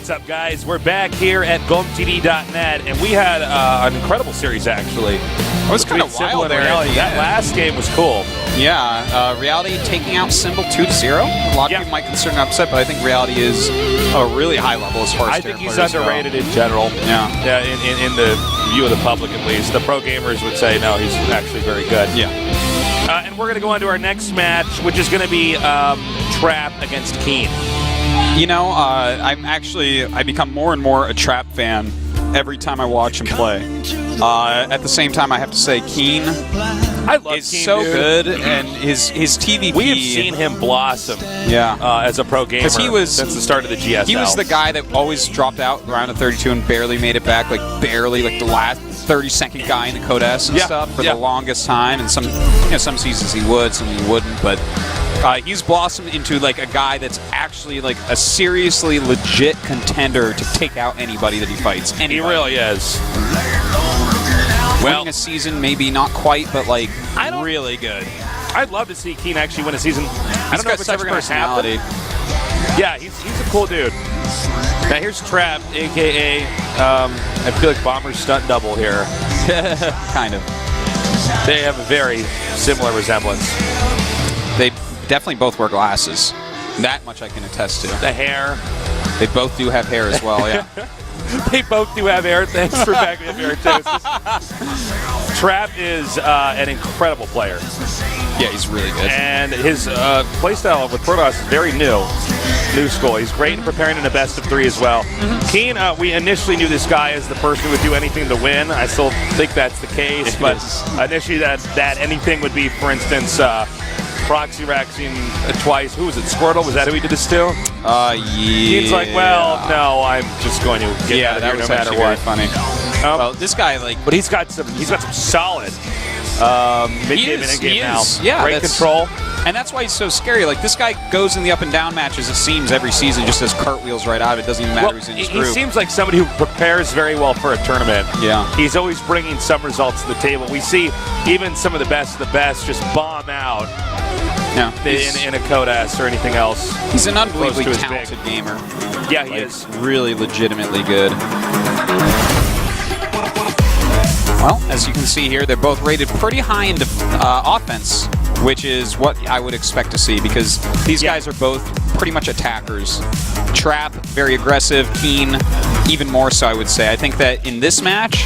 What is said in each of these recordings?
What's up, guys? We're back here at GOMTV.net, and we had an incredible series, actually. It was kind of wild there. That last game was cool. Yeah, Reality taking out Symbol 2-0. A lot of people might consider an upset, but I think Reality is a really high level as far as I think he's underrated in general. Yeah, in the view of the public, at least. The pro gamers would say, no, he's actually very good. Yeah. And we're going to go on to our next match, which is going to be Trap against Keen. You know, I become more and more a Trap fan every time I watch him play. At the same time, I have to say, Keen is Keen, so dude. good, and his TVP. We have seen him blossom. Yeah. As a pro gamer since the start of the GSL. He was the guy that always dropped out around a 32 and barely made it back, like the last 30-second guy in the Code S and stuff for the longest time. And some seasons he would, some he wouldn't, but. He's blossomed into like a guy that's actually like a seriously legit contender to take out anybody that he fights. Anybody. He really is. Winning a season, maybe not quite, but like really good. I'd love to see Keen actually win a season. I don't know if it's ever going to happen. Yeah, he's a cool dude. Now here's Trap, a.k.a. I feel like Bomber's stunt double here. Kind of. They have a very similar resemblance. They definitely both wear glasses. That much I can attest to. The hair. They both do have hair as well, yeah. They both do have hair. Thanks for backing up here, too. Trap is an incredible player. Yeah, he's really good. And his playstyle with Protoss is very new school. He's great in preparing in a best of 3 as well. Keen, we initially knew this guy as the person who would do anything to win. I still think that's the case, but initially that anything would be, for instance, proxy raxing twice. Who was it? Squirtle? Was that who he did this to? Yeah. He's like, well, no, I'm just going to get out of here no matter what. Funny. Well, this guy, but he's got some solid mid-game and in-game now. Yeah, great control. And that's why he's so scary. Like, this guy goes in the up and down matches, it seems, every season, just as cartwheels right out of it. Doesn't even matter who's in his group. He seems like somebody who prepares very well for a tournament. Yeah. He's always bringing some results to the table. We see even some of the best just bomb out in a Code S or anything else. He's an unbelievably talented gamer. Yeah, he is. Really legitimately good. Well, as you can see here, they're both rated pretty high in offense, which is what I would expect to see, because these guys are both pretty much attackers. Trap, very aggressive. Keen, even more so, I would say. I think that in this match,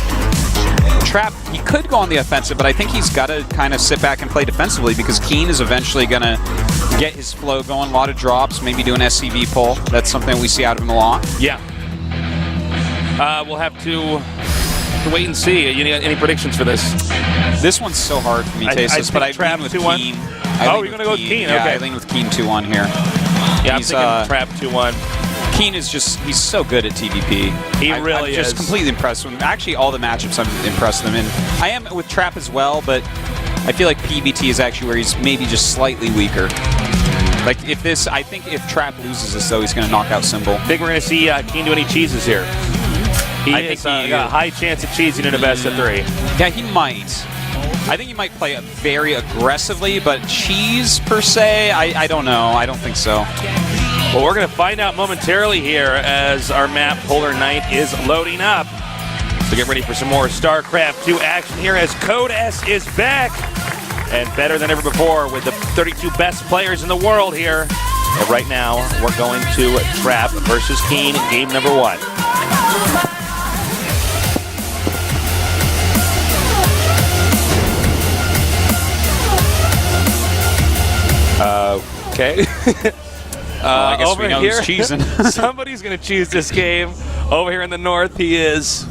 Trap, he could go on the offensive, but I think he's got to kind of sit back and play defensively, because Keen is eventually going to get his flow going. A lot of drops, maybe do an SCV pull. That's something we see out of him a lot. Yeah. We'll have to wait and see. Any predictions for this? This one's so hard for me, Tasteless, but I lean with Keen. Oh, you're going to go with Keen. Yeah, okay. I lean with Keen 2-1 here. Yeah, I'm thinking Trap 2-1. Keen is he's so good at TVP. He really is. I'm just completely impressed with him. Actually, all the matchups I'm impressed with him in. I am with Trap as well, but I feel like PBT is actually where he's maybe just slightly weaker. Like, I think if Trap loses this, though, he's going to knock out Symbol. Think we're going to see Keen do any cheeses here? I think he got a high chance of cheesing in a best of 3. Yeah, he might. I think he might play it very aggressively, but cheese per se, I don't know. I don't think so. Well, we're going to find out momentarily here as our map Polar Night is loading up. So get ready for some more StarCraft 2 action here as Code S is back. And better than ever before with the 32 best players in the world here. And right now, we're going to Trap versus Keen, game number 1. Okay. Well, I guess over we know here, who's cheesing. Somebody's going to choose this game. Over here in the north, he is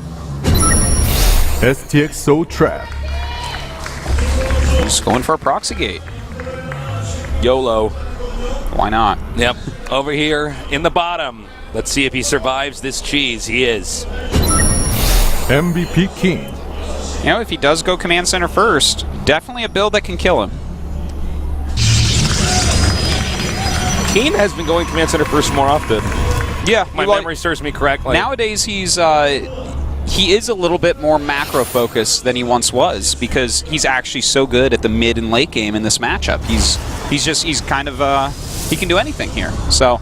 STX Trap. Just going for a proxy gate. YOLO. Why not? Yep. Over here in the bottom. Let's see if he survives this cheese. He is. MVP King. You know, if he does go command center first, definitely a build that can kill him. Keen has been going command center first more often. Yeah, my memory serves me correctly. Nowadays, he is a little bit more macro focused than he once was, because he's actually so good at the mid and late game in this matchup. He's kind of he can do anything here. So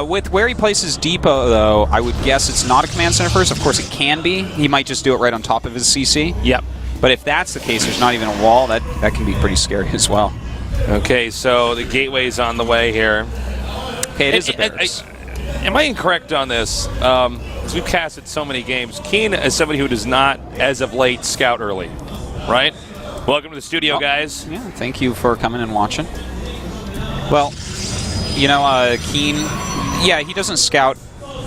With where he places Depot, though, I would guess it's not a command center first. Of course, it can be. He might just do it right on top of his CC. Yep. But if that's the case, there's not even a wall. That can be pretty scary as well. Okay, so the gateway's on the way here. Okay, it is a Bears. Am I incorrect on this? As we've casted so many games, Keen is somebody who does not, as of late, scout early, right? Welcome to the studio, guys. Yeah, thank you for coming and watching. Well, you know, Keen, yeah, he doesn't scout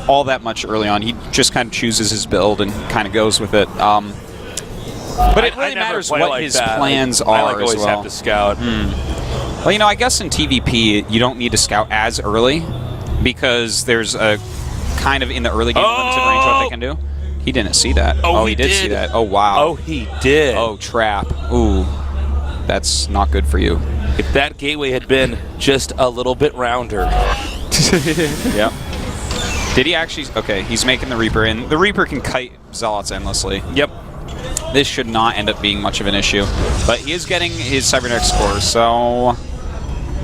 all that much early on. He just kind of chooses his build and kind of goes with it. But it really matters what like his plans are I always as well. have to scout. Well, you know, I guess in TVP, you don't need to scout as early because there's a kind of in the early game limited range what they can do. He didn't see that. Oh, he did see that. Oh, wow. Oh, he did. Oh, trap. Ooh, that's not good for you. If that gateway had been just a little bit rounder. Yep. Did he actually? Okay, he's making the Reaper, and the Reaper can kite Zealots endlessly. Yep. This should not end up being much of an issue. But he is getting his Cybernetic score, so...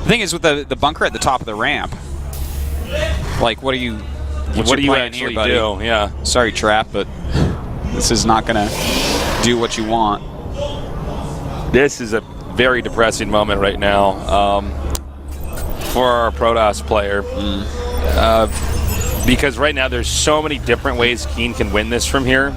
The thing is, with the bunker at the top of the ramp, like, what are you... What do you actually do? Yeah. Sorry, Trap, but this is not going to do what you want. This is a very depressing moment right now for our Protoss player. Because right now there's so many different ways Keen can win this from here.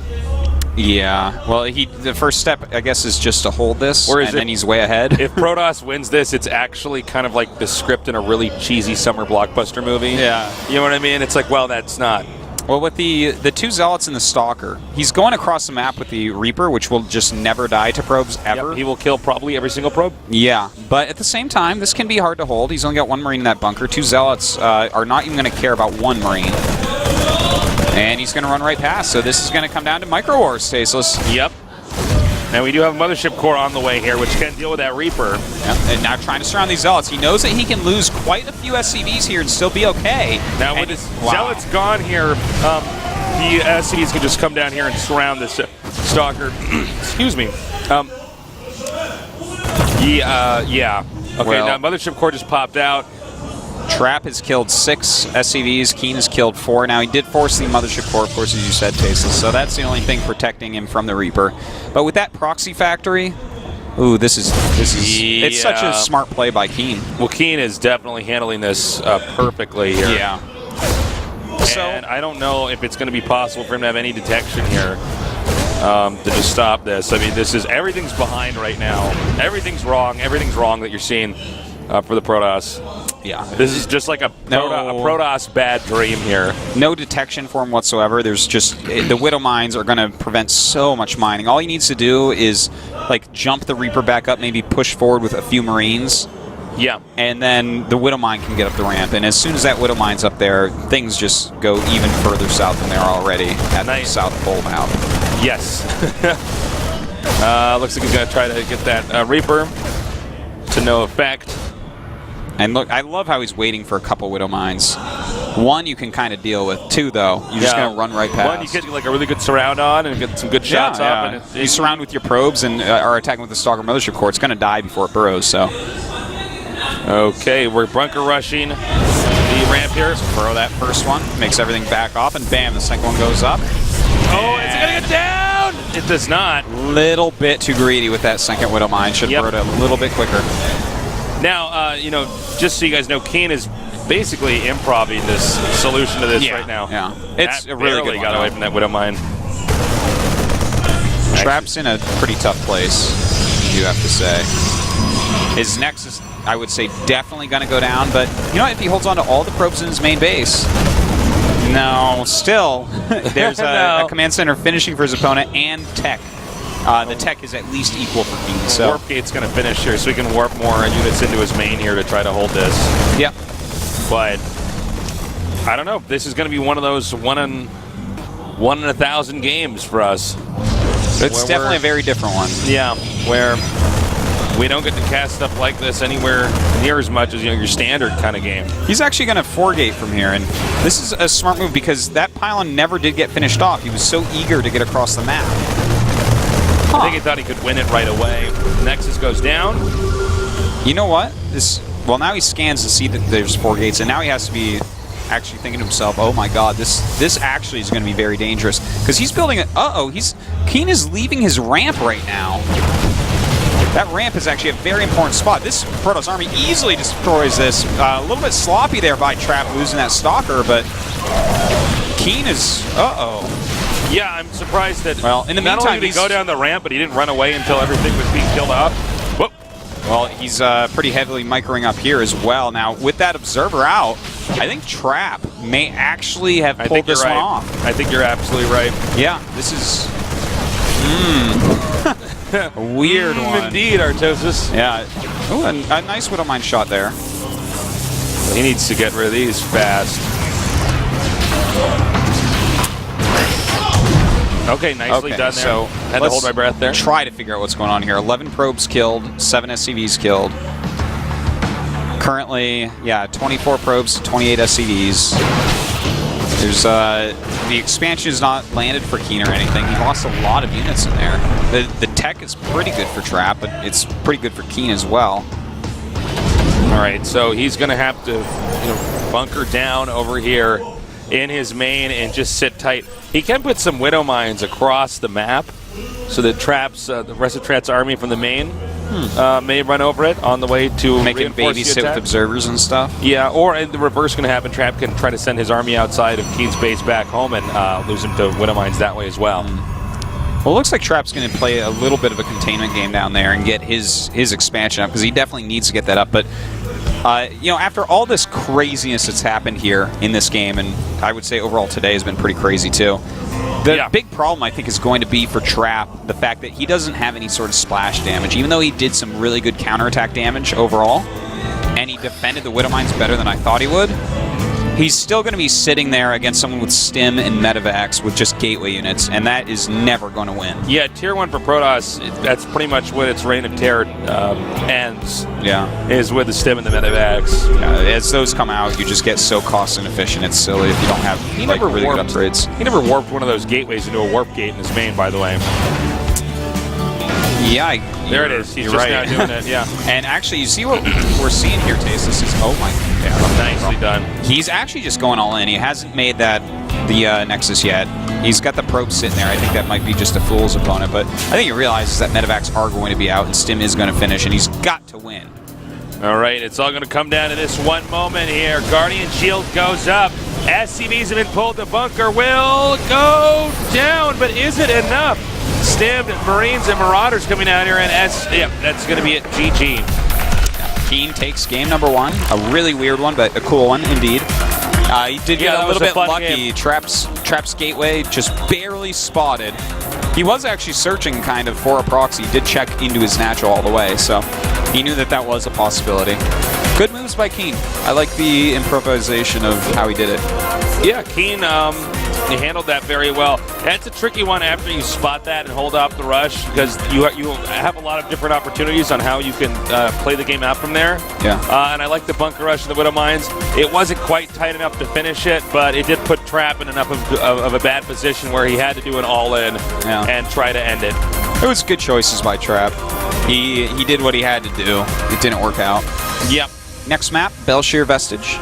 Yeah. Well, the first step, I guess, is just to hold this, and then he's way ahead. If Protoss wins this, it's actually kind of like the script in a really cheesy summer blockbuster movie. Yeah. You know what I mean? It's like, well, that's not. Well, with the two Zealots and the Stalker, he's going across the map with the Reaper, which will just never die to probes ever. Yep, he will kill probably every single probe. Yeah, but at the same time, this can be hard to hold. He's only got one Marine in that bunker. Two Zealots are not even going to care about one Marine. And he's going to run right past, so this is going to come down to Micro Wars, Staceless. Yep. And we do have a Mothership Core on the way here, which can deal with that Reaper. Yep. And now trying to surround these Zealots. He knows that he can lose quite a few SCVs here and still be okay. Now, with his Zealots gone here, the SCVs can just come down here and surround this Stalker. Excuse me. Yeah. Okay, well, now Mothership Core just popped out. Trap has killed 6 SCVs. Keen has killed 4. Now, he did force the Mothership Core, of course, as you said, Tasteless. So that's the only thing protecting him from the Reaper. But with that proxy factory, ooh, this is it's such a smart play by Keen. Well, Keen is definitely handling this perfectly here. Yeah. And I don't know if it's going to be possible for him to have any detection here to just stop this. I mean, everything's behind right now. Everything's wrong that you're seeing for the Protoss. Yeah. This is just like a Protoss bad dream here. No detection for him whatsoever. There's just... The Widow Mines are going to prevent so much mining. All he needs to do is, like, jump the Reaper back up, maybe push forward with a few Marines. Yeah. And then the Widow Mine can get up the ramp. And as soon as that Widow Mine's up there, things just go even further south than they are already at the South Pole map. Yes. Looks like he's going to try to get that Reaper to no effect. And look, I love how he's waiting for a couple Widow Mines. One you can kind of deal with. 2, though, you're just going to run right past. One, you get like a really good surround on and get some good shots up. And you surround with your probes and are attacking with the Stalker Mothership Core. It's going to die before it burrows, so. Okay, we're bunker rushing the ramp here. Throw that first one, makes everything back off, and bam, the second one goes up. Oh, is it going to get down? It does not. Little bit too greedy with that second Widow Mine. Should have burrowed it a little bit quicker. Now, you know, just so you guys know, Keen is basically improvising this solution to this right now. Yeah, it's a really good one. Got away from that Widow Mine. Trap's in a pretty tough place, you have to say. His Nexus, I would say, definitely going to go down, but you know what? If he holds on to all the probes in his main base, no, still, there's a command center finishing for his opponent and tech. The tech is at least equal for Keen. So Warp Gate's going to finish here, so he can warp more units into his main here to try to hold this. Yep. But I don't know. This is going to be one of those one in 1,000 games for us. It's definitely a very different one. Yeah, where we don't get to cast stuff like this anywhere near as much as your standard kind of game. He's actually going to 4-gate from here, and this is a smart move because that pylon never did get finished off. He was so eager to get across the map. I think he thought he could win it right away. Nexus goes down. You know what? Well, now he scans to see that there's 4 gates, and now he has to be actually thinking to himself, oh my god, this actually is going to be very dangerous. Because he's building it. Keen is leaving his ramp right now. That ramp is actually a very important spot. This Protoss army easily destroys this. A little bit sloppy there by Trap losing that Stalker, but Keen is... Yeah, I'm surprised that well, in the not meantime, only did he go down the ramp, but he didn't run away until everything was being killed off. Whoop. Well, he's pretty heavily microing up here as well. Now, with that Observer out, I think Trap may actually have pulled this one off. I think you're absolutely right. Yeah, this is... a weird one. Indeed, Artosis. Yeah. Ooh, a nice Widowmine shot there. He needs to get rid of these fast. Okay, nicely done there. So had to hold my breath there. Try to figure out what's going on here. 11 probes killed, 7 SCVs killed. Currently, yeah, 24 probes, 28 SCVs. There's the expansion is not landed for Keen or anything. He lost a lot of units in there. The tech is pretty good for Trap, but it's pretty good for Keen as well. All right, so he's going to have to bunker down over here in his main and just sit tight. He can put some Widow Mines across the map so that Trap's the rest of Trap's army from the main may run over it on the way to making babysit with observers and stuff. Yeah, or the reverse going to happen. Trap can try to send his army outside of Keen's base back home and lose him to Widow Mines that way as well. Well, it looks like Trap's going to play a little bit of a containment game down there and get his expansion up, because he definitely needs to get that up. But after all this craziness that's happened here in this game, and I would say overall today has been pretty crazy too, the big problem I think is going to be for Trap the fact that he doesn't have any sort of splash damage, even though he did some really good counterattack damage overall, and he defended the Widow Mines better than I thought he would. He's still going to be sitting there against someone with Stim and Medivacs with just gateway units, and that is never going to win. Yeah, Tier 1 for Protoss, that's pretty much what its reign of terror ends. Yeah. Is with the Stim and the Medivacs. Yeah, as those come out, you just get so cost inefficient, it's silly if you don't have really good upgrades. He never warped one of those gateways into a warp gate in his main, by the way. Yeah, there it is. He's just now doing it, yeah. And actually, you see what we're seeing here, Taste? This is, oh my god. Nicely done. He's actually just going all in. He hasn't made the Nexus yet. He's got the probe sitting there. I think that might be just a fool's opponent, but I think he realizes that Medivacs are going to be out and Stim is going to finish, and he's got to win. All right, it's all going to come down to this one moment here. Guardian Shield goes up. SCVs have been pulled. The bunker will go down, but is it enough? Stim, Marines, and Marauders coming out here, and that's going to be it. GG. Keen takes game number 1. A really weird one, but a cool one indeed. He did get a little bit lucky. Trap's gateway just barely spotted. He was actually searching kind of for a proxy. He did check into his natural all the way, so he knew that was a possibility. Good moves by Keen. I like the improvisation of how he did it. Yeah, Keen, he handled that very well. That's a tricky one after you spot that and hold off the rush, because you have a lot of different opportunities on how you can play the game out from there. Yeah. And I like the bunker rush and the Widow Mines. It wasn't quite tight enough to finish it, but it did put Trap in enough of a bad position where he had to do an all-in and try to end it. It was good choices by Trap. He did what he had to do. It didn't work out. Yep. Next map, Belshir Vestige.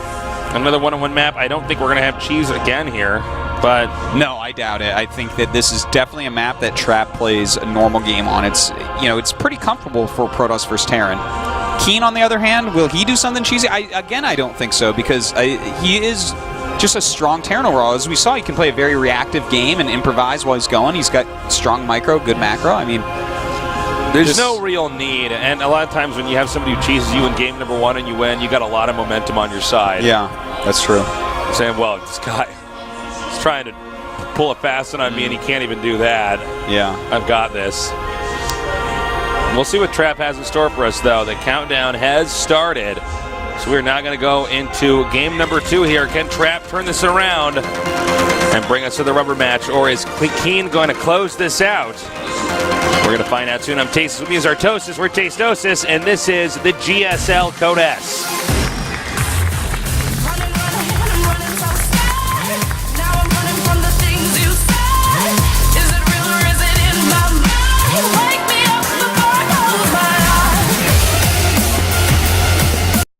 Another one-on-one map. I don't think we're going to have cheese again here, but... No, I doubt it. I think that this is definitely a map that Trap plays a normal game on. It's it's pretty comfortable for Protoss versus Terran. Keen, on the other hand, will he do something cheesy? I don't think so, because he is just a strong Terran overall. As we saw, he can play a very reactive game and improvise while he's going. He's got strong micro, good macro. I mean... There's no real need, and a lot of times when you have somebody who cheeses you in game number 1 and you win, you got a lot of momentum on your side. Yeah, that's true. Saying, well, this guy is trying to pull a fast one on me and he can't even do that. Yeah. I've got this. We'll see what Trap has in store for us, though. The countdown has started. So we're now going to go into game number 2 here. Can Trap turn this around and bring us to the rubber match, or is Keen going to close this out? We're going to find out soon. I'm Tasteless. With me is Artosis. We're Tastosis, and this is the GSL Code S.